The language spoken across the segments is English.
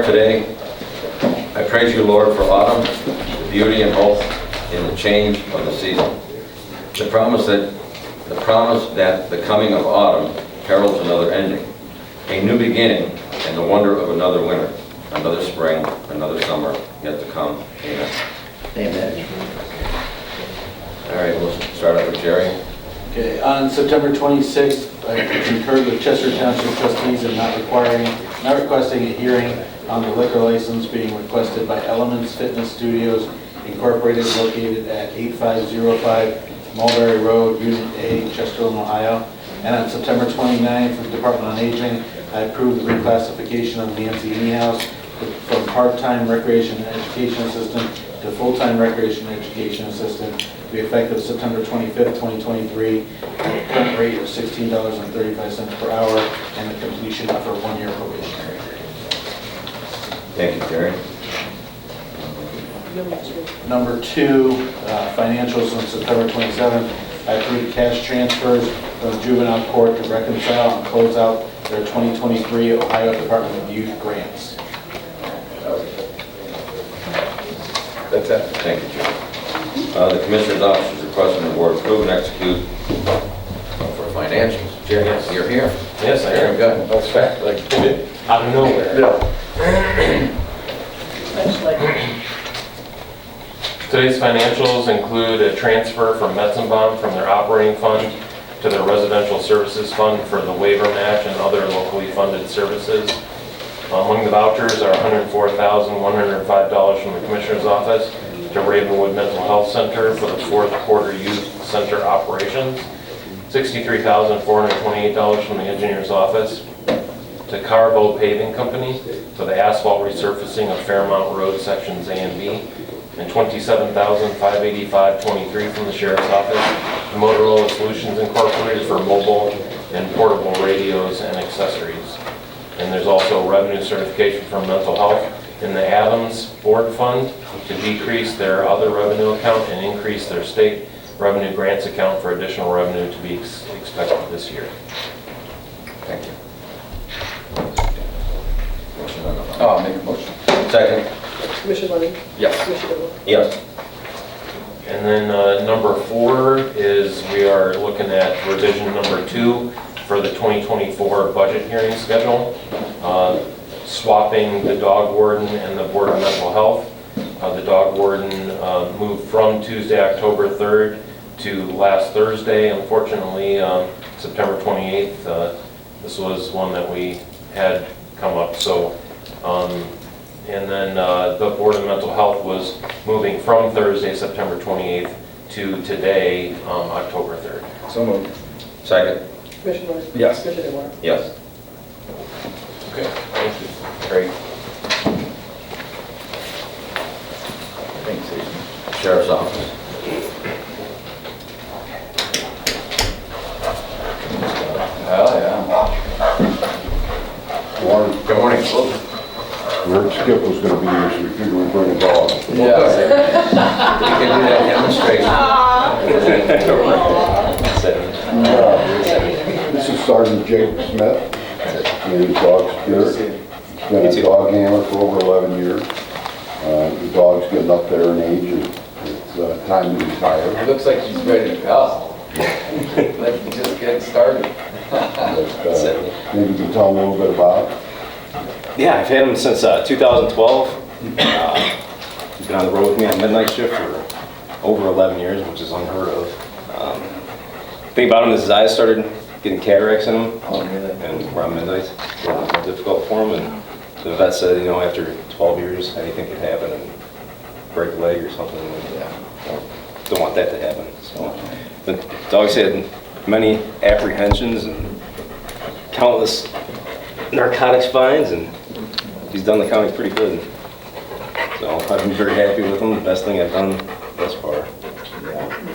prayer today, I praise you, Lord, for autumn, the beauty and hope in the change of the season. The promise that the coming of autumn heralds another ending, a new beginning, and the wonder of another winter, another spring, another summer yet to come. Amen. Amen. All right, we'll start off with Jerry. Okay, on September 26th, I concurred with Chester Township trustees in not requesting a hearing on the liquor license being requested by Elements Fitness Studios Incorporated, located at 8505 Mulberry Road, Unit A, Chesterland, Ohio. And on September 29th, the Department on Aging, I approved the reclassification of Nancy Niehaus from part-time recreation and education assistant to full-time recreation and education assistant to be effective September 25th, 2023, at a current rate of $16.35 per hour and the completion of her one-year probationary period. Thank you, Jerry. Number two, financials on September 27th, I approved cash transfers from juvenile court to reconcile and close out their 2023 Ohio Department of Youth grants. That's it. Thank you, Jerry. The Commissioner's Office is requesting the Board approve and execute for financials. Jerry, yes, you're here. Yes, I Very am. good. That's fact, like, out of nowhere. Today's financials include a transfer from Metzenbaum from their operating fund to their residential services fund for the waiver match and other locally funded services. Among the vouchers are $104,105 from the Commissioner's Office to Ravenwood Mental Health Center for the fourth quarter youth center operations, $63,428 from the Engineer's Office to Carbo Paving Company for the asphalt resurfacing of Fairmount Road sections A and B, and $27,585.23 from the Sheriff's Office to Motorola Solutions Incorporated for mobile and portable radios and accessories. And there's also revenue certification from Mental Health in the Adams Board Fund to decrease their other revenue account and increase their state revenue grants account for additional revenue to be expected this year. Thank you. Motion on the floor. Oh, I'll make a motion. Second. Commissioner Lenny? Yes. Commissioner DeWolf? Yes. And then number 4 is we are looking at revision number 2 for the 2024 budget hearing schedule, swapping the dog warden and the Board of Mental Health. The dog warden moved from Tuesday, October 3rd to last Thursday. Unfortunately, September 28th, this was one that we had come up. So, and then the Board of Mental Health was moving from Thursday, September 28th to today, October 3rd. So moved. Second. Commissioner Lenny? Yes. Commissioner DeWolf? Yes. Okay, thank you. Great. Thanks, Jason. Sheriff's Office. Oh, yeah. Warren, Good morning. we heard Skip was gonna be here, so we figured we'd bring a dog. Yeah. You can do that demonstration. This is Sergeant Jake Smith, and his dog Spirit. He's been a dog handler for over 11 years. The dog's getting up there in age, and it's time to retire. It looks like he's ready to go. Like he's just getting started. But, maybe you can tell me a little bit about it. Yeah, I've had him since 2012. He's been on the road with me on midnight shift for over 11 years, which is unheard of. The thing about him is his eyes started getting cataracts in him, and we're on midnight. It's a little difficult for him, and the vet said, you know, after 12 years, anything could happen and break a leg or something. And, don't want that to happen. So the dog's had many apprehensions and countless narcotics fines, and he's done the county pretty good. So I've been very happy with him. The best thing I've done thus far.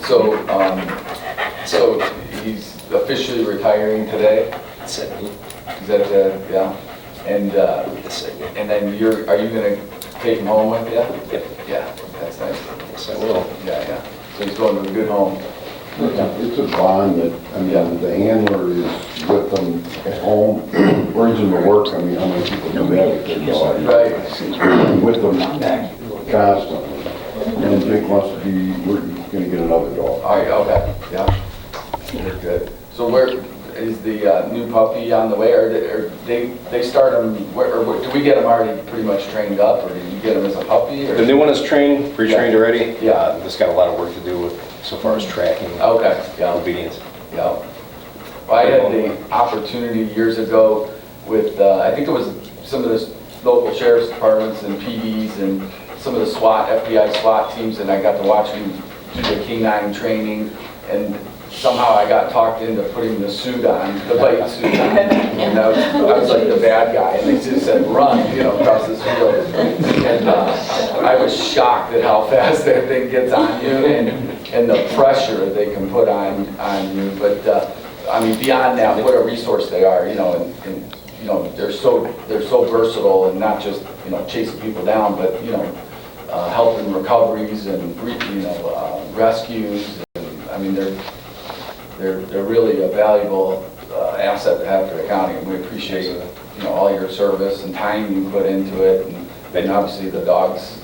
So, so he's officially retiring today? That's it. Is that, yeah? And then are you gonna take him home with you? Yep. Yeah, that's nice. Yes, I will. Yeah, yeah. So he's going to a good home. It's a bond that, I mean, the handler is with them at home, brings them to work. I mean, how many people do that with their dog? Right. With them constantly. And Jake wants to be, we're gonna get another dog. All right, okay, yeah. Good, good. So where, is the new puppy on the way, or they start them, or do we get them already pretty much trained up, or do you get them as a puppy? Or? The new one is trained, pre-trained already. Yeah. Just got a lot of work to do with, so far as tracking, Okay, yeah. obedience. Yeah. Well, I had the opportunity years ago with, I think it was some of the local sheriff's departments and PDs and some of the SWAT, FBI SWAT teams, and I got to watch them do the canine training, and somehow I got talked into putting the suit on, the bite suit on, and I was like the bad guy, and they just said, run, across this field. And I was shocked at how fast that thing gets on you, and the pressure they can put on you. But, I mean, beyond that, what a resource they are, and they're so versatile, and not just, chasing people down, but, helping recoveries and, rescues. And, I mean, they're really a valuable asset to have for the county, and we appreciate, all your service and time you put into it, and obviously the dog's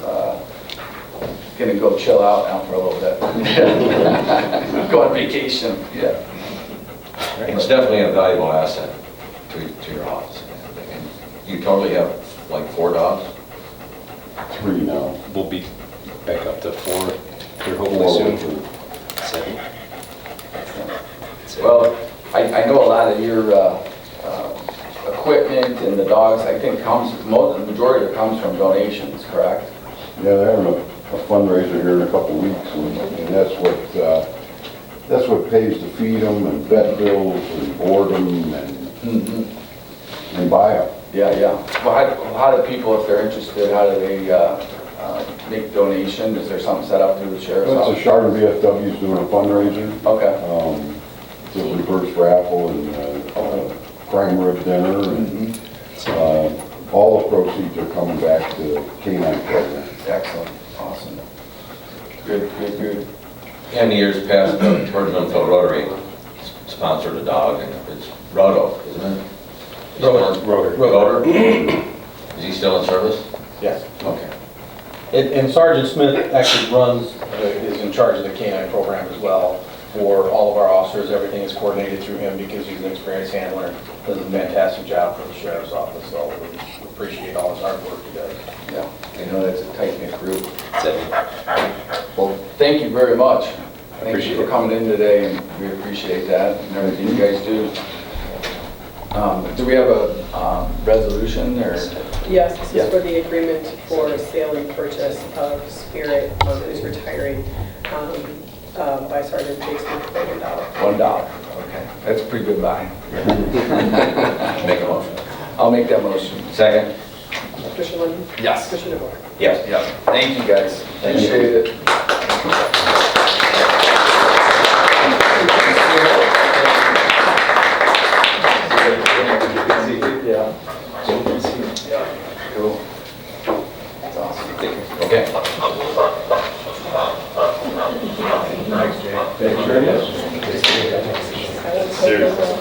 gonna go chill out now for a little bit. Go on vacation, yeah. It's definitely a valuable asset to your office. And you totally have like 4 dogs? 3 now. We'll be back up to 4 here 4 hopefully with soon. the- 7. Well, I know a lot of your equipment and the dogs, I think the majority of it comes from donations, correct? Yeah, they're having a fundraiser here in a couple of weeks, and that's what pays to feed them, and vet bills, and board them, and buy them. Yeah, yeah. Well, how do people, if they're interested, how do they make donation? Is there something set up through the sheriff's That's a office? Chardon VFW's doing a fundraiser. Okay. It's a reverse raffle and prime rib dinner, and all the proceeds are coming back to the K-9 program. Excellent, awesome. Good. In years past, the Turgeonville Rotary sponsored a dog, and it's Roto, isn't it? Rotor. Is he still in service? Yes. Okay. And Sergeant Smith actually is in charge of the K-9 program as well for all of our officers. Everything is coordinated through him because he's an experienced handler. Does a fantastic job for the sheriff's office, so we appreciate all his hard work he does. Yeah, I know that's a tight-knit group. That's it. Well, thank you very much. Thank you Appreciate for it. coming in today, and we appreciate that and everything you guys do. Do we have a resolution, or? Yes, this Yeah. is for the agreement for sale and purchase of Spirit, who's retiring, by Sergeant Jason $1. $1, okay. That's a pretty good buy. Make a motion. I'll make that motion. Second? Commissioner Lennon? Yes. Commissioner DeBoer? Yes. Yeah, thank you, guys. Appreciate it. Yeah. Cool. That's awesome. Okay.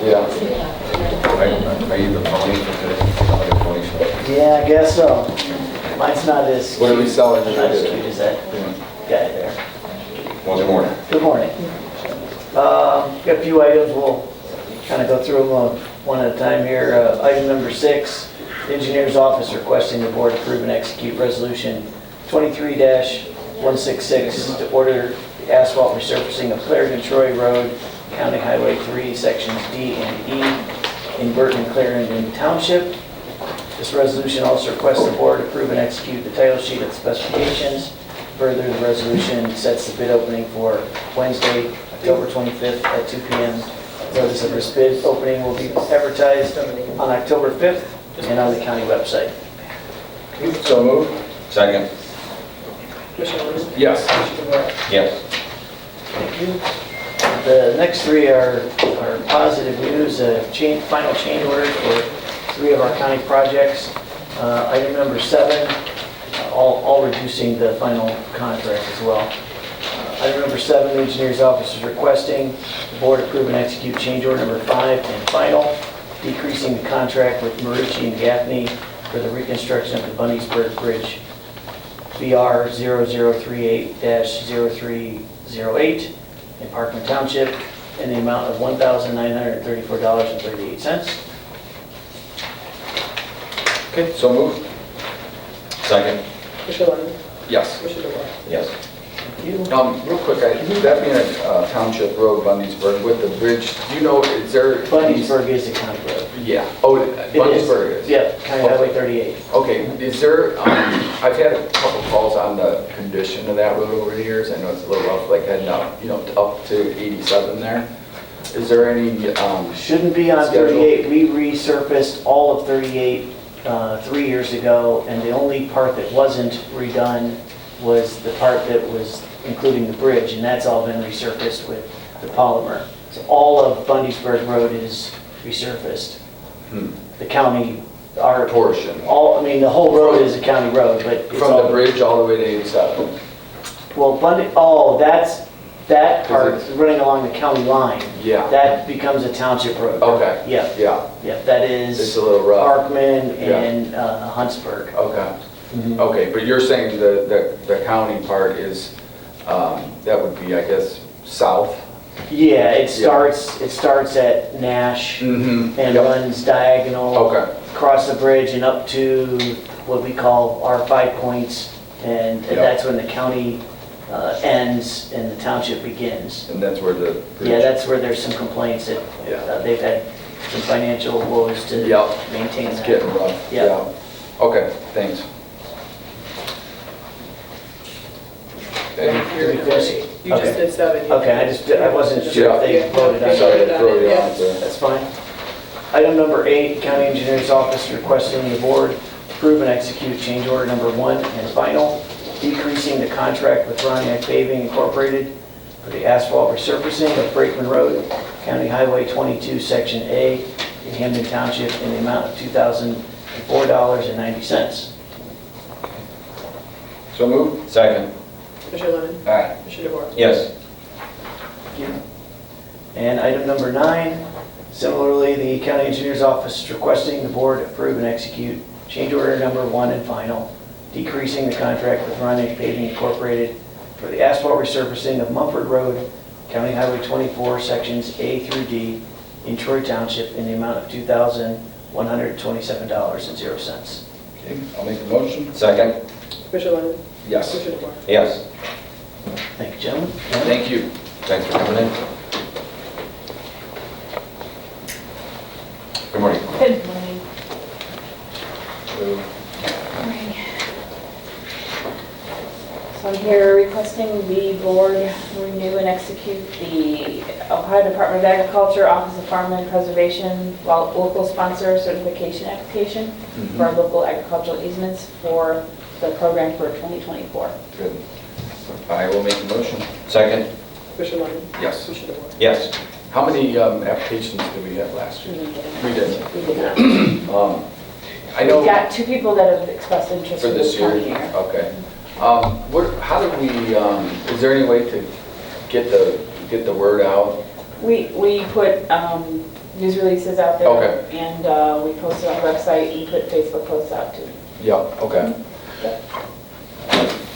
Yeah. Are you the pony for today? Like a pony show? Yeah, I guess so. Mine's not as What are we selling not today? as cute as that guy there. Well, good morning. Good morning. Got a few items, we'll kind of go through them one at a time here. Item number 6, the engineer's office requesting the board approve and execute resolution 23-166 to order the asphalt resurfacing of Clarendon Troy Road, County Highway 3, sections D and E in Burton and Clarendon Township. This resolution also requests the board approve and execute the title sheet of specifications. Further, the resolution sets the bid opening for Wednesday, October 25th at 2 p.m. Notice of this bid opening will be advertised on October 5th and on the county website. So moved? Second? Commissioner Lennon? Yes. Commissioner DeBoer? Yes. Thank you. The next 3 are positive news, final change orders for 3 of our county projects. Item number 7, all reducing the final contract as well. Item number 7, the engineer's office is requesting the board approve and execute change order number 5 and final, decreasing the contract with Marucci and Gaffney for the reconstruction of the Bunniesburg Bridge, BR 0038-0308 in Parkman Township, in the amount of $1,934.38. Okay, so moved. Second? Commissioner Lennon? Yes. Commissioner DeWort? Yes. Thank you. Real quick, that being a township road, Bundiesburg, with the bridge, do you know, is there? Bunniesburg is a county road. Yeah. Oh, It Bundiesburg is? Yep, County Highway 38. Okay, is there, I've had a couple calls on the condition of that road over the years. I know it's a little rough, like heading up, up to 87 there. Is there any, Shouldn't be on Schedule. 38. We resurfaced all of 38 3 years ago, and the only part that wasn't redone was the part that was including the bridge, and that's all been resurfaced with the polymer. So all of Bundiesburg Road is resurfaced. The county, our portion? the whole road is a county road, but it's From all... the bridge all the way to 87? Well, that part running along the county line, Yeah. that becomes a township road. Okay. Yeah, Yeah, yeah, that it's is a little rough. Parkman and Huntsburg. Okay. Okay, but you're saying the county part is, that would be, I guess, south? Yeah, it starts at Nash Mm-hmm. and runs diagonal Okay, across the bridge and up to what we call our 5 points, and Yep. that's when the county ends and the township begins. and that's where the bridge... Yeah, that's where there's some complaints that Yeah. they've had some financial woes to Yep. maintain It's that. getting rough. Yeah. Okay, thanks. Okay. You're Did we finish? You just did 7. Okay, I wasn't sure if they Yeah. voted on Sorry it. to throw you Yeah. off there. That's fine. Item number 8, County Engineer's Office requesting the board approve and execute change order number 1 and final, decreasing the contract with Roniak Paving Incorporated for the asphalt resurfacing of Brakeman Road, County Highway 22, Section A, in Hamden Township, in the amount of $2,004.90. So moved? Second? Commissioner Lennon? Aye. Commissioner DeWort? Yes. And item number 9, similarly, the County Engineer's Office is requesting the board approve and execute change order number 1 and final, decreasing the contract with Ronick Paving Incorporated for the asphalt resurfacing of Mumford Road, County Highway 24, sections A through D, in Troy Township, in the amount of $2,127.00. Okay, I'll make the motion. Second? Commissioner Lennon? Yes. Commissioner DeWort? Yes. Thank you, gentlemen. Thank you. Thanks for coming in. Good morning. Good morning. So I'm here requesting the board renew and execute the Ohio Department of Agriculture Office of Farmland Preservation local sponsor certification application for our local agricultural easements for the program for 2024. Good. I will make the motion. Second? Commissioner Lennon? Yes. Commissioner DeWort? Yes. How many applications did we have last year? We did. We did not. I know We've got 2 people that have expressed interest for in this this year. coming year. Okay. How do we, is there any way to get the word out? We put news releases out there. Okay. And we post it on the website and put Facebook posts out too. Yeah, okay.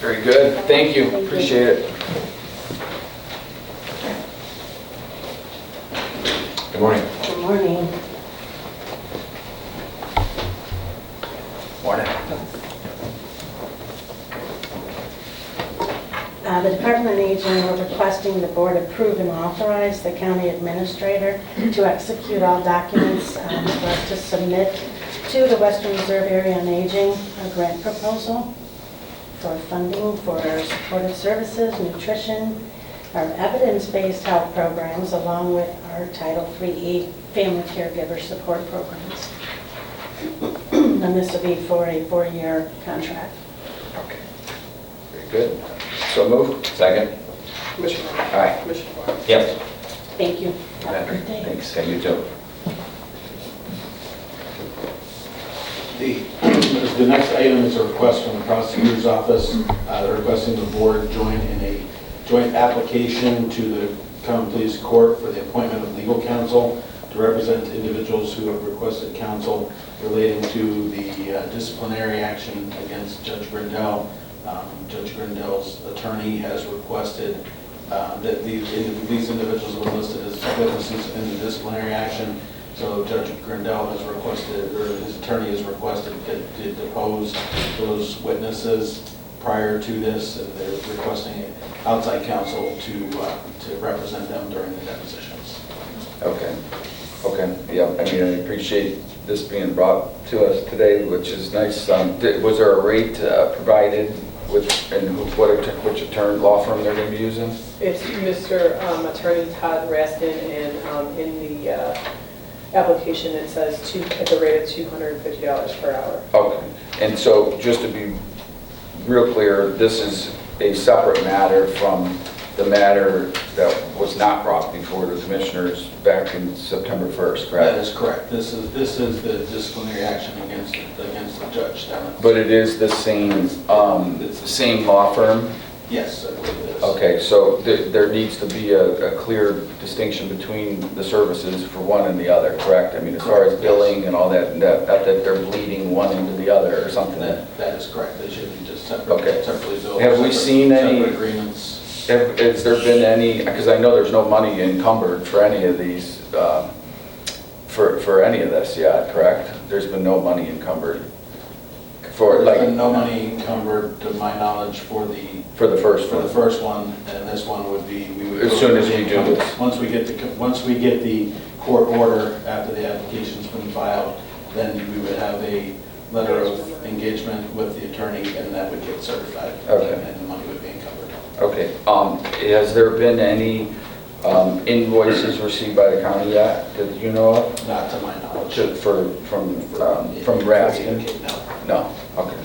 Very good. Thank you. Thank you. Appreciate it. Good morning. Good morning. Morning. The Department of Aging are requesting the board approve and authorize the county administrator to execute all documents for us to submit to the Western Reserve Area on Aging, a grant proposal for funding for supportive services, nutrition, our evidence-based health programs, along with our Title III family caregiver support programs. And this will be for a 4-year contract. Okay. Very good. So moved. Second? Commissioner Lennon? Aye. Commissioner DeWort? Yes. Thank you. Have a good day. Thanks. Okay, you too. The next item is a request from the prosecutor's office. They're requesting the board join in a joint application to the Common Pleas Court for the appointment of legal counsel to represent individuals who have requested counsel relating to the disciplinary action against Judge Grindel. Judge Grindel's attorney has requested that these individuals have been listed as witnesses in the disciplinary action. So Judge Grindel has requested, or his attorney has requested to depose those witnesses prior to this, and they're requesting outside counsel to represent them during the depositions. Okay, yeah, I mean, I appreciate this being brought to us today, which is nice. Was there a rate provided with, and which attorney, law firm they're going to be using? It's Mr. Attorney Todd Raskin, and in the application it says at the rate of $250 per hour. Okay, and so just to be real clear, this is a separate matter from the matter that was not brought before the commissioners back in September 1st, correct? That is correct. This is the disciplinary action against the judge. But it is the same law firm? Yes, I believe it is. Okay, so there needs to be a clear distinction between the services for one and the other, correct? I mean, as far as billing and all that, that they're bleeding one into the other or something. That is correct. They should be just separately billed. Have we seen any separate agreements? Has there been any, because I know there's no money encumbered for any of these, for any of this yet, correct? There's been no money encumbered for, There's like... been no money encumbered, to my knowledge, for the first one, and this one would be, we would... As soon as we do this. Once we get the court order after the application's been filed, then we would have a letter of engagement with the attorney, and that would get certified. Okay. And the money would be encumbered. Okay, has there been any invoices received by the county yet, that you know of? Not to my knowledge. From Raskin? No. No, okay.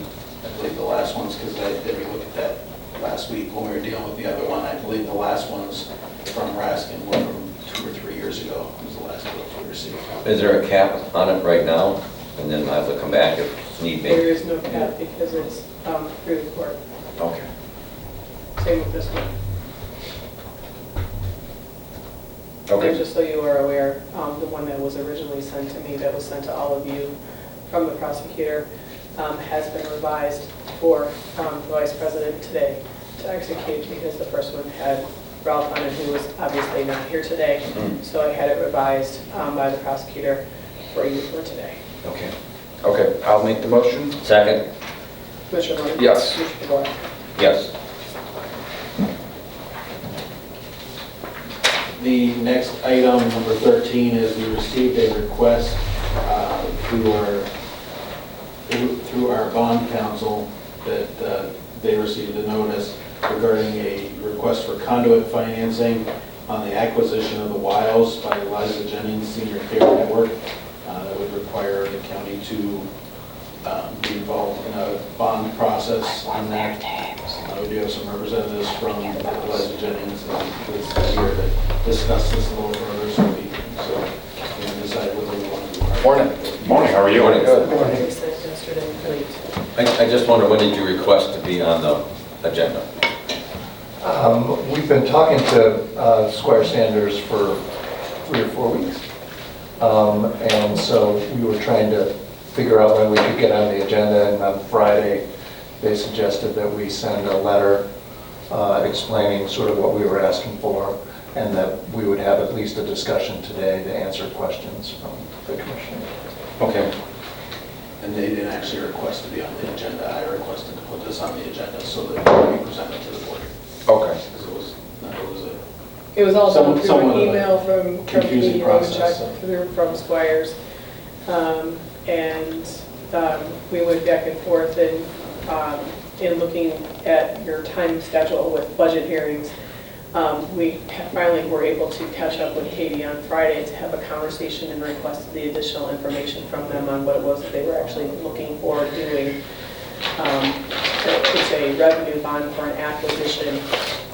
I believe the last ones, because I did look at that last week when we were dealing with the other one. I believe the last ones from Raskin were from 2 or 3 years ago. Was the last bills we received. Is there a cap on it right now? And then I have to come back if need be? There is no cap because it's through the court. Okay. Same with this one. Okay. And just so you are aware, the one that was originally sent to me, that was sent to all of you from the prosecutor, has been revised for the vice president today to execute, because the first one had Ralph on it, who was obviously not here today. So I had it revised by the prosecutor for you for today. Okay. Okay, I'll make the motion. Second? Commissioner Lennon? Yes. Commissioner DeBoer? Yes. The next item, number 13, is we received a request through our bond counsel that they received a notice regarding a request for conduit financing on the acquisition of the Wiles by Eliza Jennings Senior Care Network. That would require the county to be involved in a bond process on that. We do have some representatives from Eliza Jennings this year to discuss this a little further, so we can decide whether we want to do it. Morning, how are you? Morning. They sent it yesterday late. I just wonder, when did you request to be on the agenda? We've been talking to Squire Sanders for 3 or 4 weeks. And so we were trying to figure out when we could get on the agenda, and on Friday, they suggested that we send a letter explaining sort of what we were asking for, and that we would have at least a discussion today to answer questions from the commissioner. Okay. And they didn't actually request to be on the agenda. I requested to put this on the agenda so that it could be presented to the board. Okay. Because It was all done through somewhat an of a email from confusing me, process, check through from Squires. And we went back and forth in looking at your time schedule with budget hearings. We finally were able to catch up with Katie on Friday to have a conversation and request the additional information from them on what it was that they were actually looking for doing. It's a revenue bond for an acquisition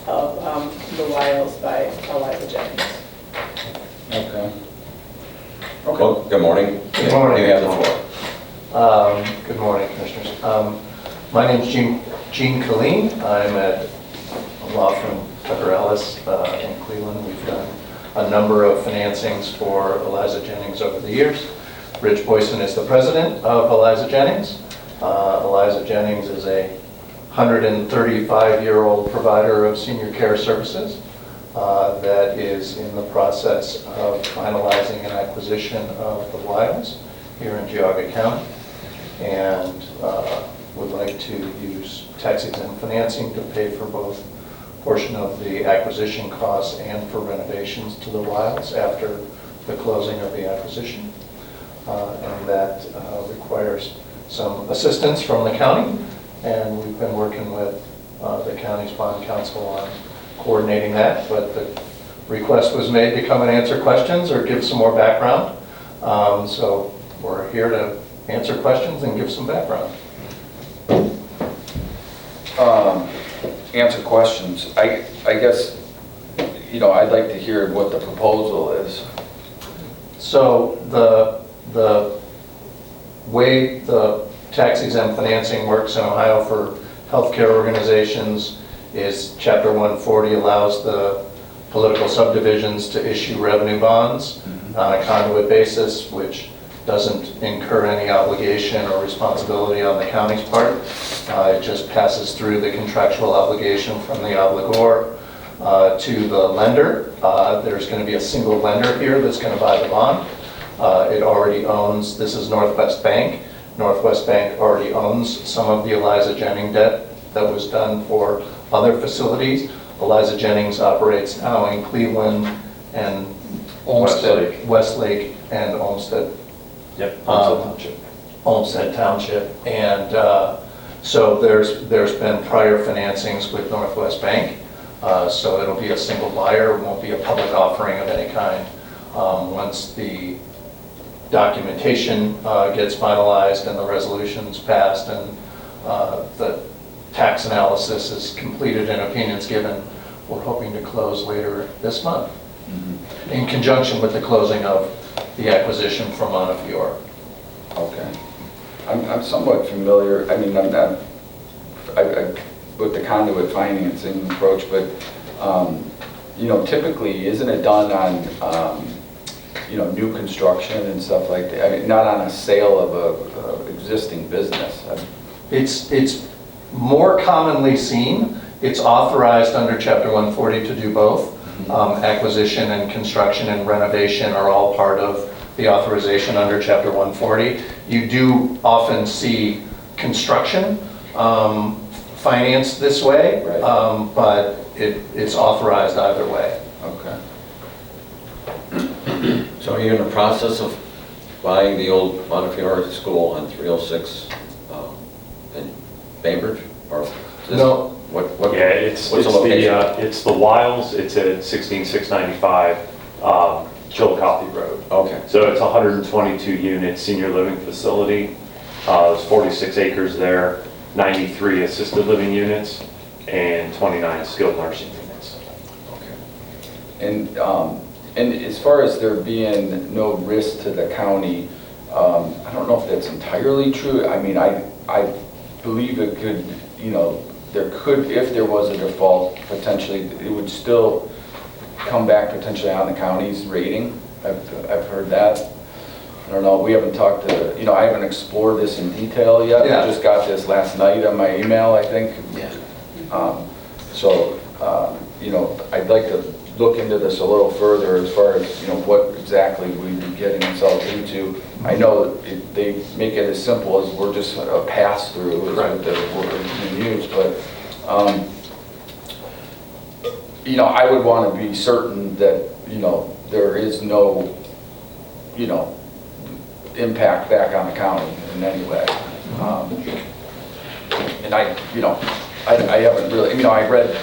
of the Wiles by Eliza Jennings. Okay. Well, good morning. Good morning. You have the floor. Good morning, commissioners. My name's Gene Colleen. I'm at a law firm Federalis in Cleveland. We've done a number of financings for Eliza Jennings over the years. Rich Boyson is the president of Eliza Jennings. Eliza Jennings is a 135-year-old provider of senior care services that is in the process of finalizing an acquisition of the Wilds here in Geauga County, and would like to use tax-exempt financing to pay for both portion of the acquisition costs and for renovations to the Wilds after the closing of the acquisition. And that requires some assistance from the county, and we've been working with the county's bond council on coordinating that, but the request was made to come and answer questions or give some more background. So we're here to answer questions and give some background. Answer questions. I guess, I'd like to hear what the proposal is. So the way the tax-exempt financing works in Ohio for healthcare organizations is Chapter 140 allows the political subdivisions to issue revenue bonds on a conduit basis, which doesn't incur any obligation or responsibility on the county's part. It just passes through the contractual obligation from the obligor to the lender. There's going to be a single lender here that's going to buy the bond. It already owns, this is Northwest Bank. Northwest Bank already owns some of the Eliza Jennings debt that was done for other facilities. Eliza Jennings operates now in Cleveland and Olmsted, Westlake and Olmsted. Yep. Olmsted Township. And so there's been prior financings with Northwest Bank. So it'll be a single buyer, it won't be a public offering of any kind. Once the documentation gets finalized and the resolution's passed and the tax analysis is completed and opinions given, we're hoping to close later this month in conjunction with the closing of the acquisition from Montefiore. Okay. I'm somewhat familiar, I with the conduit financing approach, but, typically, isn't it done on, new construction and stuff like that? Not on a sale of a existing business. It's more commonly seen. It's authorized under Chapter 140 to do both. Acquisition and construction and renovation are all part of the authorization under Chapter 140. You do often see construction financed this way, Right. But it's authorized either way. Okay. So are you in the process of buying the old Montefiore School on 306 in Bainbridge? Or is this- No. What? Yeah, it's what's the location? it's the Wiles. It's at 16695 Chillicothe Road. Okay. So it's a 122 unit senior living facility. There's 46 acres there, 93 assisted living units, and 29 skilled nursing units. Okay. And as far as there being no risk to the county, I don't know if that's entirely true. I believe it could, there could, if there was a default, potentially, it would still come back potentially on the county's rating. I've heard that. I don't know, we haven't talked to, I haven't explored this in detail yet. Yeah. I just got this last night on my email, I think. Yeah. I'd like to look into this a little further as far as, what exactly we'd be getting ourselves into. I know they make it as simple as we're just a pass-through is what the word we use, but, I would want to be certain that, there is no, impact back on the county in any way. And I haven't really, I read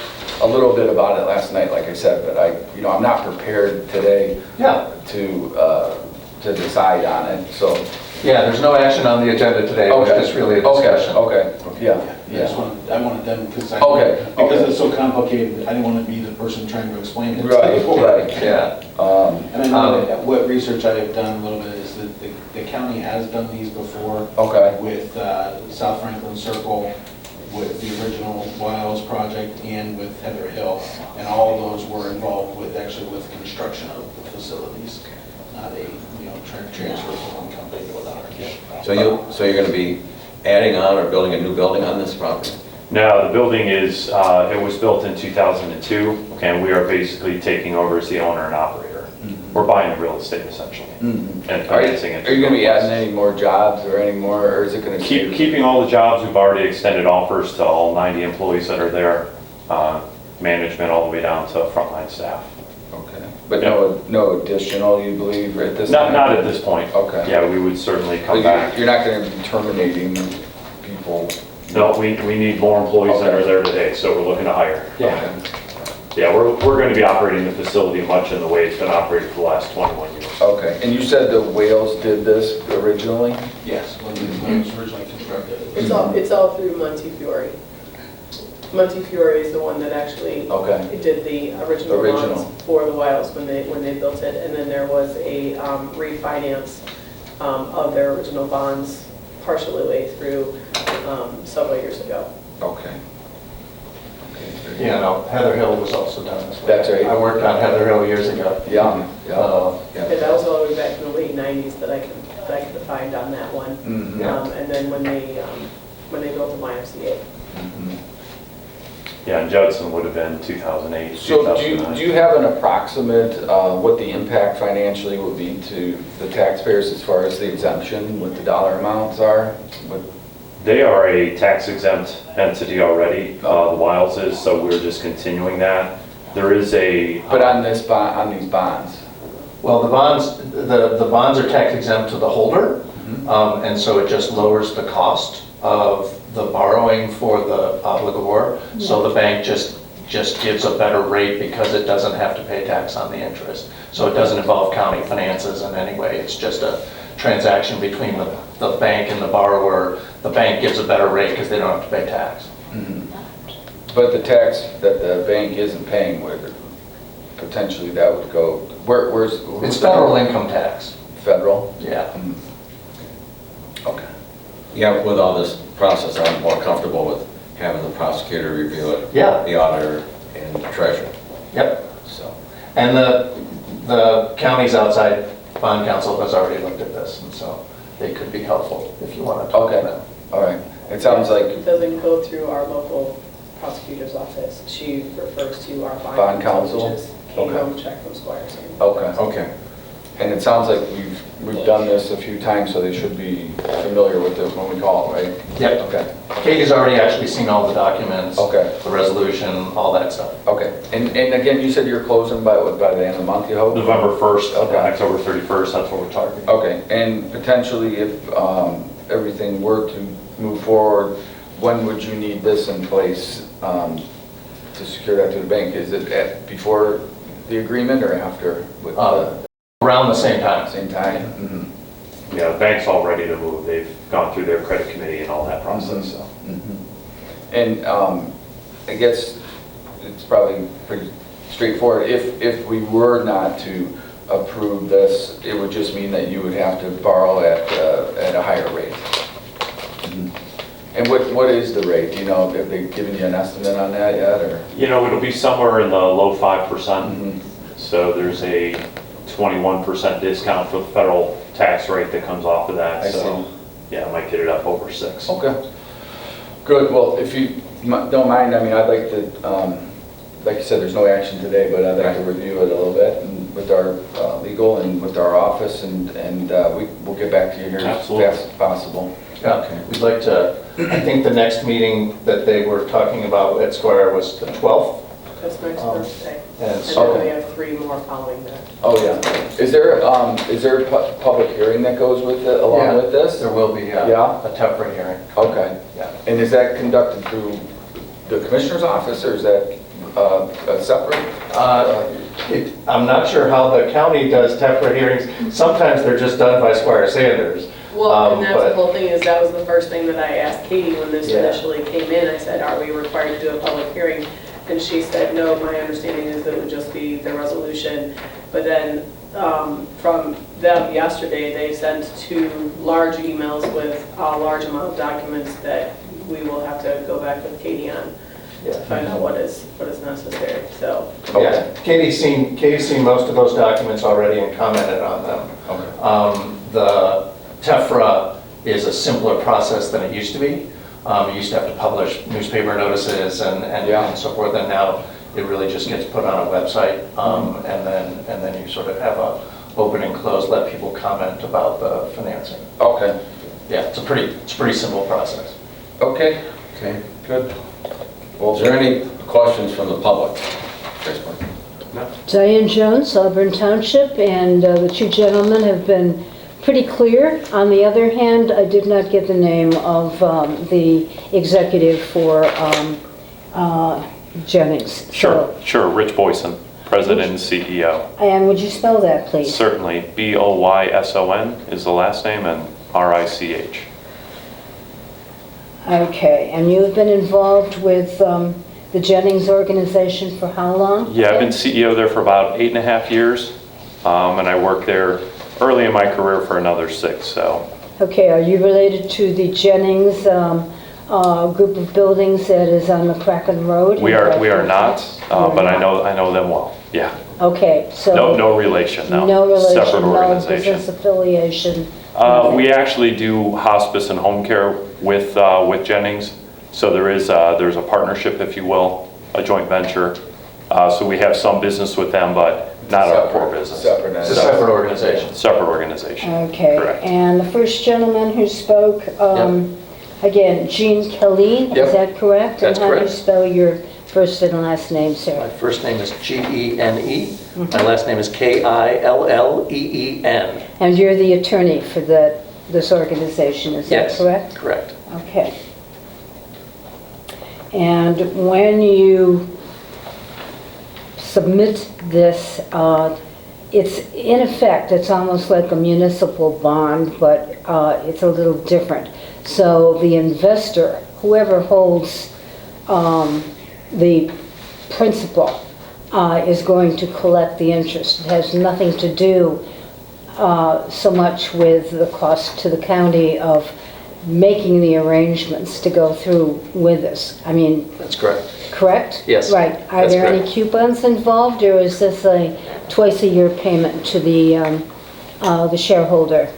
a little bit about it last night, like I said, but I'm not prepared today to decide on it, so. Yeah, there's no action on the agenda today. It was just really a discussion. Okay, yeah. I wanted them, because Okay. it's so complicated, I didn't want to be the person trying to explain it. Right. Yeah. And I know that what research I have done a little bit is that the county has done these before. Okay. With South Franklin Circle with the original Wiles project and with Heather Hill. And all of those were involved with, actually with construction of the facilities, not a, transfer from one company to another. So you're going to be adding on or building a new building on this property? No, the building is, it was built in 2002, and we are basically taking over as the owner and operator. We're buying the real estate essentially, and financing it. Are you gonna be adding any more jobs or any more, or is it gonna be? Keeping all the jobs, we've already extended offers to all 90 employees that are there, management all the way down to frontline staff. Okay. But no additional, you believe, at this time? Not at this point. Okay. Yeah, we would certainly come But back. you're not gonna be terminating people? No, we need more employees than are there today, so we're looking to hire. Yeah. Yeah, we're going to be operating the facility much in the way it's been operated for the last 21 years. Okay, and you said the Wales did this originally? Yes, when it was originally constructed. It's all through Montefiore. Montefiore is the one that actually Okay. did the original bonds for the Wiles when they built it, and then there was a refinance of their original bonds partially way through several years ago. Okay. Yeah, no, Heather Hill was also done this way. That's right. I worked on Heather Hill years ago. Yeah, Yeah, that was all the way back in the late 90s that I could find on that one. Mhm. And then when they built the YMCA. Yeah, and Judson would have been 2008, So 2009. do you have an approximate, what the impact financially would be to the taxpayers as far as the exemption, what the dollar amounts are? They are a tax exempt entity already, the Wiles is, so we're just continuing that. There is a... But on this bond, on these bonds? Well, the bonds are tax exempt to the holder, and so it just lowers the cost of the borrowing for the obligor. So the bank just gives a better rate because it doesn't have to pay tax on the interest. So it doesn't involve county finances in any way. It's just a transaction between the bank and the borrower. The bank gives a better rate because they don't have to pay tax. But the tax that the bank isn't paying, potentially that would go, where's? It's federal income tax. Federal? Yeah. Okay. Yeah, with all this process, I'm more comfortable with having the prosecutor review it. Yeah. The auditor and the treasurer. Yep. So, And the county's outside bond counsel has already looked at this, and so they could be helpful if you want to talk to them. All right. It sounds like It doesn't go through our local prosecutor's office. She refers to our Bond bond counsel? counsel, which is Kate Check from Squires. okay. And it sounds like we've done this a few times, so they should be familiar with it when we call, right? Yep. Okay. Kate has already actually seen all the documents. Okay. The resolution, all that stuff. Okay. And again, you said you're closing by the end of the month, you hope? November 1st, Okay. October 31st, that's what we're targeting. Okay. And potentially, if everything were to move forward, when would you need this in place to secure that to the bank? Is it before the agreement or after? With Around the same time. Same time? Mhm. Yeah, the bank's all ready to move. They've gone through their credit committee and all that process, so. And I guess it's probably pretty straightforward. If we were not to approve this, it would just mean that you would have to borrow at a higher rate. And what is the rate? Do you know, have they given you an estimate on that yet, or? You know, it'll be somewhere in the low 5%. So there's a 21% discount for the federal tax rate that comes off of that. I So, see. yeah, I might get it up over 6. Okay. Good. Well, if you don't mind, I mean, I'd like to, like you said, there's no action today, but I'd like to review it a little bit and with our legal and with our office, and we'll get back to you here as fast as possible. Yeah, we'd like to, I think the next meeting that they were talking about at Square was the 12th. That's next Thursday. And And so, then we have 3 more following that. Oh, yeah. Is there a public hearing that goes with it, along with this? there will be a TEFRA hearing. Okay. Yeah. And is that conducted through the commissioner's office, or is that a separate? I'm not sure how the county does TEFRA hearings. Sometimes they're just done by Squire Sanders. Well, and that's but- the whole thing, is that was the first thing that I asked Katie when this Yeah. initially came in. I said, are we required to do a public hearing? And she said, no, my understanding is that it would just be the resolution. But then from them yesterday, they sent 2 large emails with a large amount of documents that we will have to go back with Katie on to find out what is necessary, so. Yeah, Katie's seen most of those documents already and commented on them. The TEFRA is a simpler process than it used to be. You used to have to publish newspaper notices and so forth, and now it really just gets put on a website, and then you sort of have a open and close, let people comment about the financing. Okay. Yeah, it's a pretty simple process. Okay. Okay, good. Well, is there any questions from the public? Yes, ma'am. Diane Jones, Auburn Township, and the two gentlemen have been pretty clear. On the other hand, I did not get the name of the executive for Jennings. Sure, Rich Boyson, President and CEO. And would you spell that, please? Certainly, B-O-Y-S-O-N is the last name, and R-I-C-H. Okay, and you have been involved with the Jennings organization for how long? Yeah, I've been CEO there for about 8.5 years, and I worked there early in my career for another 6, so. Okay, are you related to the Jennings group of buildings that is on the Kraken Road? We are not, but I know them well, yeah. Okay, so... No relation, no. No relation, Separate no organization. business affiliation. We actually do hospice and home care with Jennings, so there's a partnership, if you will, a joint venture. So we have some business with them, but not our core business. It's a separate organization. Separate organization. Okay, Correct. and the first gentleman who spoke, again, Gene Killeen, Yep. is that correct? That's And how do you correct. spell your first and last name, My sir? first name is Gene. My last name is Killeen. And you're the attorney for this organization, is that Yes. correct? Correct. Okay. And when you submit this, it's in effect, it's almost like a municipal bond, but it's a little different. So the investor, whoever holds the principal, is going to collect the interest. It has nothing to do so much with the cost to the county of making the arrangements to go through with this. I mean, That's correct. correct? Yes, Right. Are that's there any correct. coupons involved, or is this a twice-a-year payment to the shareholder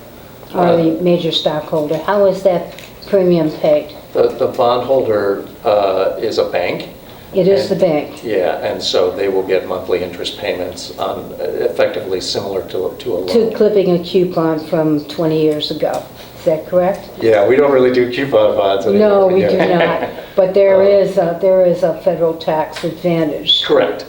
or the major stockholder? How is that premium paid? The bondholder is a bank. It is the bank. Yeah, and so they will get monthly interest payments on effectively similar to a loan. To clipping a coupon from 20 years ago. Is that correct? Yeah, we don't really do coupon bonds anymore. No, we do Yeah. not. But there is a federal tax advantage. Correct.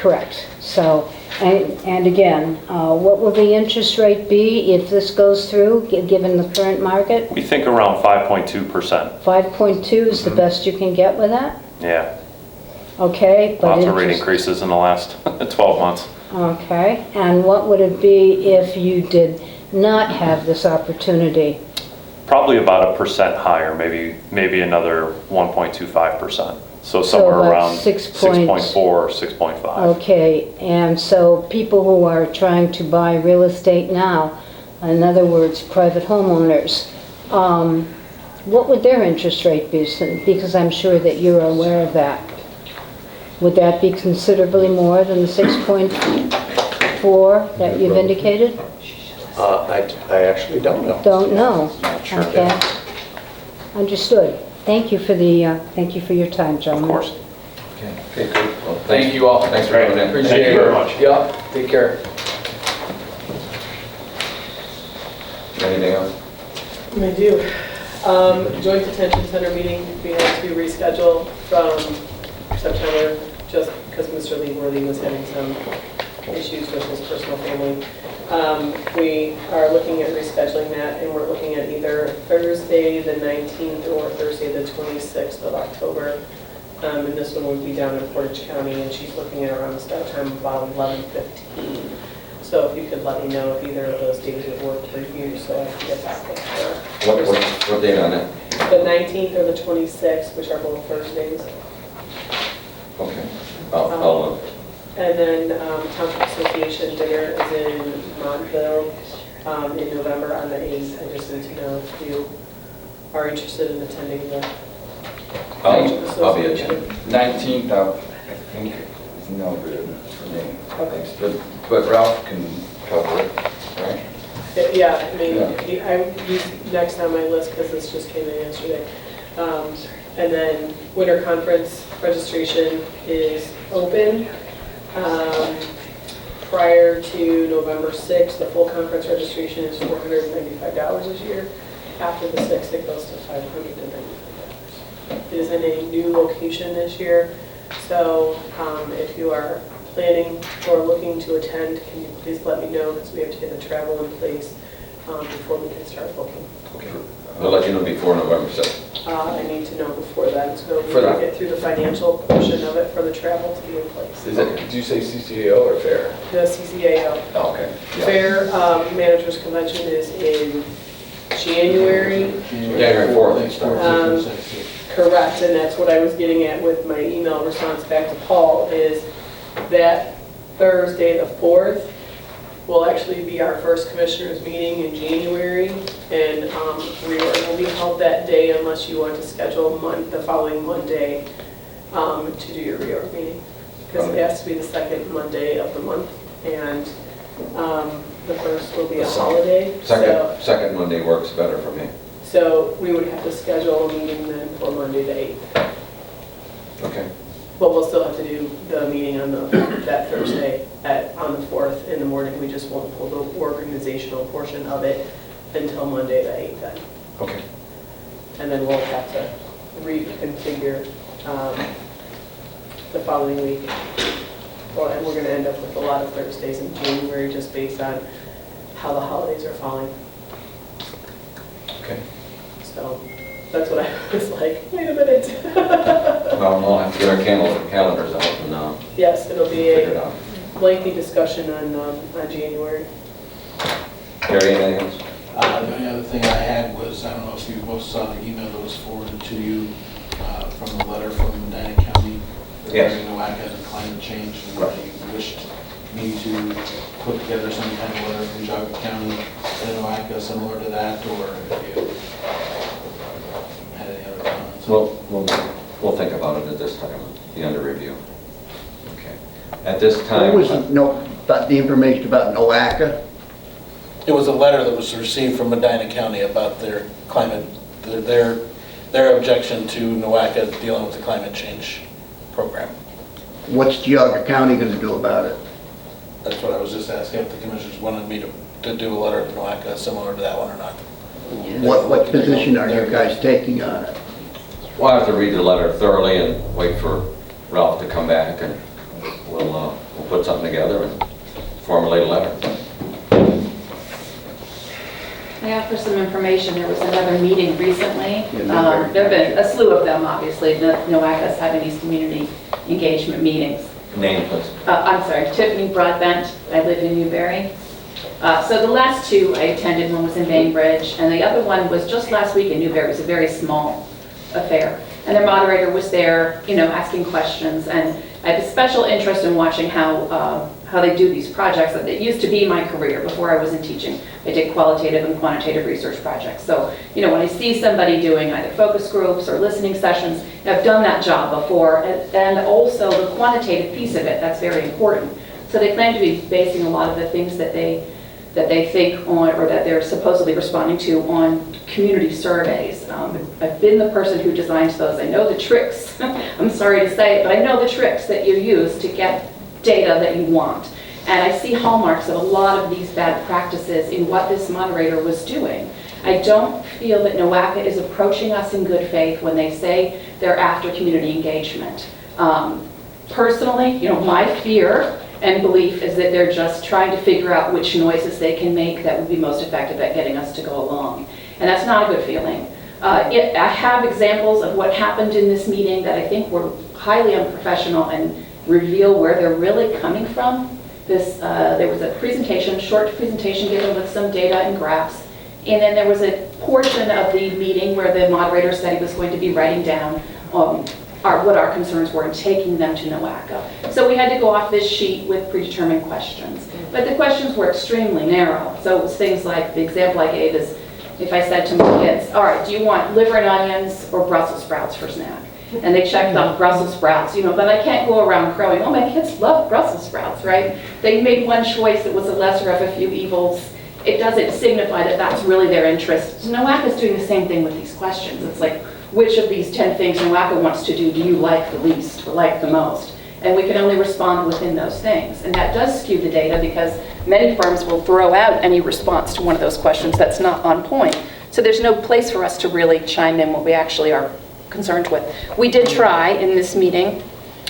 Correct. So, and again, what will the interest rate be if this goes through, given the current market? We think around 5.2%. 5.2 is the best you can get with that? Yeah, Okay, but lots of rate interest... increases in the last 12 months. Okay, and what would it be if you did not have this opportunity? Probably about 1% higher, maybe another 1.25%. So somewhere about around 6.4 or 6.5. Okay, and so people who are trying to buy real estate now, in other words, private homeowners, what would their interest rate be? Because I'm sure that you're aware of that. Would that be considerably more than the 6.4 that you've indicated? I actually don't know. Don't know. Not sure. Okay. Understood. Thank you for your time, Of gentlemen. course. Okay, good. Well, Thank you all. Thanks for coming in. Appreciate Thank it. you very much. Yeah, take care. Anything else? I do. Joint Detention Center meeting, we had to reschedule from September, just because Mr. Lee Worthy was having some issues with his personal family. We are looking at rescheduling that, and we're looking at either Thursday the 19th or Thursday the 26th of October. And this one would be down in Portage County, and she's looking at around the start time of about 11:15. So if you could let me know if either of those days would work for you, so I can get back with her. What date on it? The 19th or the 26th, which are both Thursdays. Okay. I'll And then Township Association dinner is in Montville in November on the 8th. I just need to know if you are interested in attending the I'll be attending. 19th, I think it's no good for me. Okay. But Ralph can cover it, right? Yeah, I mean, Yeah. he's next on my list because this just came in yesterday. And then winter conference registration is open. Prior to November 6th, the full conference registration is $495 this year. After the 6th, it goes to $595. It is in a new location this year, so if you are planning or looking to attend, can you please let me know, because we have to get the travel in place before we can start booking. Okay. We'll let you know before November 6th. I need to know before then, so we For can that. get through the financial portion of it for the travel to be in place. Is it, did you say CCAO or fair? The CCAO. Oh, okay. Yeah. Fair Managers Convention is in January. January 4th. Correct, and that's what I was getting at with my email response back to Paul, is that Thursday, the 4th, will actually be our first commissioners meeting in January, and reorg will be held that day unless you want to schedule the following Monday to do your reorg meeting, because it has to be the second Monday of the month, and the first will be a holiday. Second Monday works better for me. So we would have to schedule a meeting then for Monday the 8th. Okay. But we'll still have to do the meeting on that Thursday on the 4th in the morning. We just won't pull the organizational portion of it until Monday the 8th then. Okay. And then we'll have to reconfigure the following week. Well, and we're going to end up with a lot of Thursdays in January just based on how the holidays are falling. Okay. So that's what I was like, wait a minute. Well, we'll have to get our calendars out and Yes, it'll be figure it a out. lengthy discussion on January. Gary, anything else? The only other thing I had was, I don't know if you both saw the email that was forwarded to you from the letter from Medina County regarding NOACA and climate change, and they wished me to put together some kind of letter from Jogga County and NOACA similar to that, or if you had any other comments. We'll think about it at this time, be under review. Okay. At this time. What was about the information about NOACA? It was a letter that was received from Medina County about their climate, their objection to NOACA dealing with the climate change program. What's Geauga County going to do about it? That's what I was just asking, if the commissioners wanted me to do a letter to NOACA similar to that one or not. What position are you guys taking on it? We'll have to read the letter thoroughly and wait for Ralph to come back, and we'll put something together and formulate a letter. Yeah, for some information, there was another meeting recently. There have been a slew of them, obviously. NOACA's having these community engagement meetings. Name, please. I'm sorry, Tiffany Broadbent. I live in Newberry. So the last two I attended, one was in Bainbridge, and the other one was just last week in Newberry. It was a very small affair. And their moderator was there, asking questions. And I have a special interest in watching how they do these projects. It used to be my career before I was in teaching. I did qualitative and quantitative research projects. So, when I see somebody doing either focus groups or listening sessions, I've done that job before. And also the quantitative piece of it, that's very important. So they claim to be basing a lot of the things that they think on, or that they're supposedly responding to, on community surveys. I've been the person who designs those. I know the tricks. I'm sorry to say it, but I know the tricks that you use to get data that you want. And I see hallmarks of a lot of these bad practices in what this moderator was doing. I don't feel that NOACA is approaching us in good faith when they say they're after community engagement. Personally, my fear and belief is that they're just trying to figure out which noises they can make that would be most effective at getting us to go along. And that's not a good feeling. I have examples of what happened in this meeting that I think were highly unprofessional and reveal where they're really coming from. There was a presentation, short presentation given with some data and graphs. And then there was a portion of the meeting where the moderator said he was going to be writing down what our concerns were and taking them to NOACA. So we had to go off this sheet with predetermined questions. But the questions were extremely narrow. So it was things like, the example I gave is, if I said to my kids, all right, do you want liver and onions or Brussels sprouts for snack? And they checked off Brussels sprouts, then I can't go around crowing, oh, my kids love Brussels sprouts, right? They made one choice that was the lesser of a few evils. It doesn't signify that that's really their interest. So NOACA is doing the same thing with these questions. It's like, which of these 10 things NOACA wants to do you like the least or like the most? And we can only respond within those things. And that does skew the data because many firms will throw out any response to one of those questions that's not on point. So there's no place for us to really chime in what we actually are concerned with. We did try in this meeting.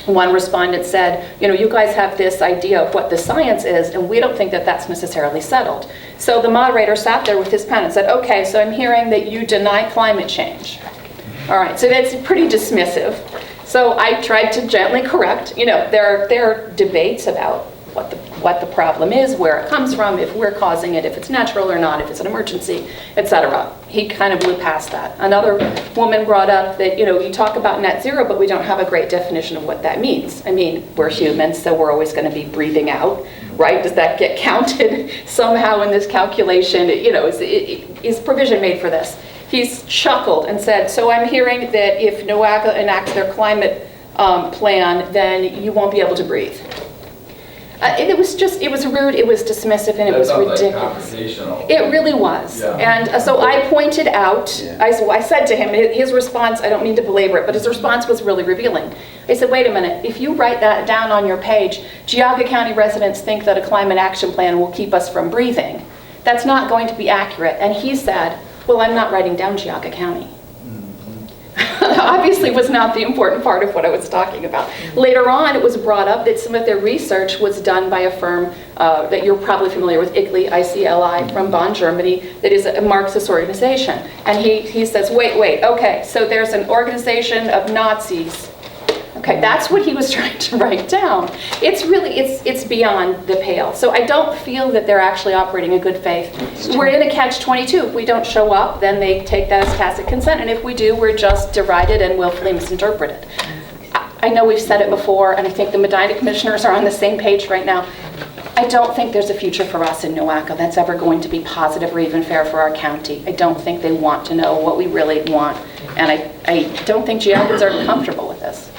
One respondent said, you guys have this idea of what the science is, and we don't think that that's necessarily settled. So the moderator sat there with his pen and said, okay, so I'm hearing that you deny climate change. All right, so that's pretty dismissive. So I tried to gently correct, there are debates about what the problem is, where it comes from, if we're causing it, if it's natural or not, if it's an emergency, etc. He kind of blew past that. Another woman brought up that, you talk about net zero, but we don't have a great definition of what that means. I mean, we're humans, so we're always going to be breathing out, right? Does that get counted somehow in this calculation? Is provision made for this? He's chuckled and said, so I'm hearing that if NOACA enacts their climate plan, then you won't be able to breathe. It was rude, it was dismissive, and it was ridiculous. It really was. Yeah. And so I pointed out, I said to him, his response, I don't mean to belabor it, but his response was really revealing. I said, wait a minute, if you write that down on your page, Geauga County residents think that a climate action plan will keep us from breathing. That's not going to be accurate. And he said, well, I'm not writing down Geauga County. Obviously was not the important part of what I was talking about. Later on, it was brought up that some of their research was done by a firm that you're probably familiar with, ICLI, I-C-L-I, from Bonn, Germany, that is a Marxist organization. And he says, wait, okay, so there's an organization of Nazis. Okay, that's what he was trying to write down. It's really, it's beyond the pale. So I don't feel that they're actually operating in good faith. We're in a catch-22. If we don't show up, then they take that as tacit consent. And if we do, we're just derided and willfully misinterpreted. I know we've said it before, and I think the Medina commissioners are on the same page right now. I don't think there's a future for us in NOACA that's ever going to be positive or even fair for our county. I don't think they want to know what we really want. And I don't think Geogans are comfortable with this.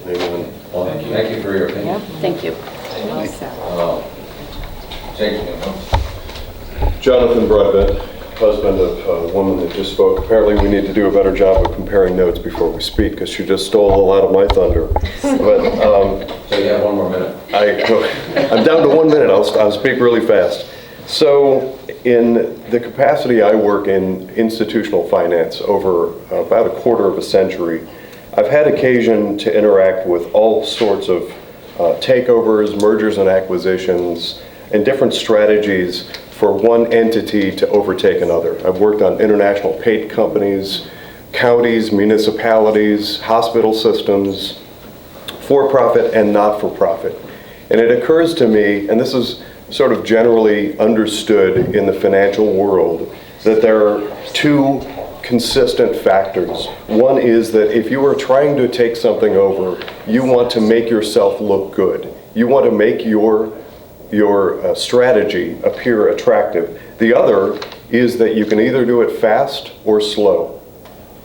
Amen. Well, thank you for your opinion. Thank you. Jonathan Broadbent, husband of a woman that just spoke. Apparently we need to do a better job of comparing notes before we speak, because she just stole a lot of my thunder. But so you have 1 more minute. I'm down to 1 minute. I'll speak really fast. So in the capacity I work in institutional finance over about a quarter of a century, I've had occasion to interact with all sorts of takeovers, mergers and acquisitions, and different strategies for one entity to overtake another. I've worked on international paint companies, counties, municipalities, hospital systems, for-profit and not-for-profit. And it occurs to me, and this is sort of generally understood in the financial world, that there are two consistent factors. One is that if you are trying to take something over, you want to make yourself look good. You want to make your strategy appear attractive. The other is that you can either do it fast or slow.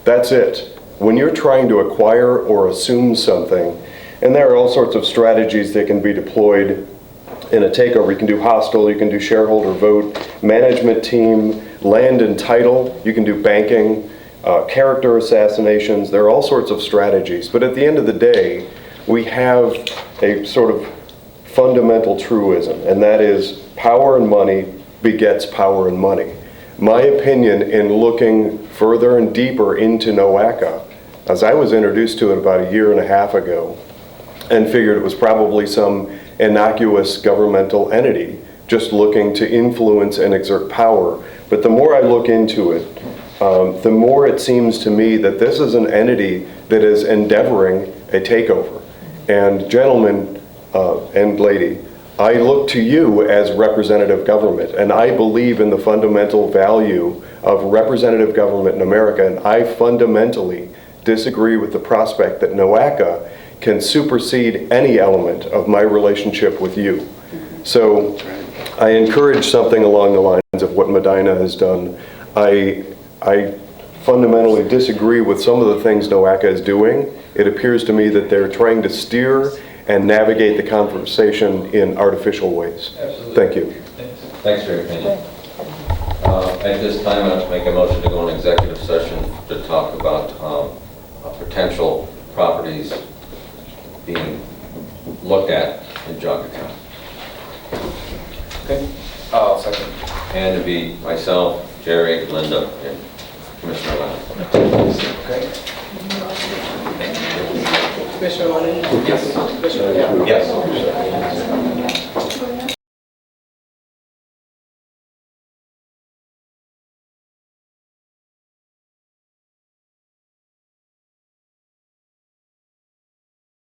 That's it. When you're trying to acquire or assume something, and there are all sorts of strategies that can be deployed in a takeover. You can do hostile, you can do shareholder vote, management team, land and title, you can do banking, character assassinations. There are all sorts of strategies. But at the end of the day, we have a sort of fundamental truism, and that is power and money begets power and money. My opinion in looking further and deeper into NOACA, as I was introduced to it about 1.5 years ago, and figured it was probably some innocuous governmental entity just looking to influence and exert power. But the more I look into it, the more it seems to me that this is an entity that is endeavoring a takeover. And gentlemen and lady, I look to you as representative government, and I believe in the fundamental value of representative government in America, and I fundamentally disagree with the prospect that NOACA can supersede any element of my relationship with you. So I encourage something along the line of what Medina has done. I fundamentally disagree with some of the things NOACA is doing. It appears to me that they're trying to steer and navigate the conversation in artificial ways. Thank you. Thanks for your opinion. At this time, I'd make a motion to go in executive session to talk about potential properties being looked at in Jaga County. Okay. I'll second. And to be myself, Jerry, Linda, and Commissioner Lennon. Okay. Commissioner Lennon? Yes. Commissioner Rea? Yes.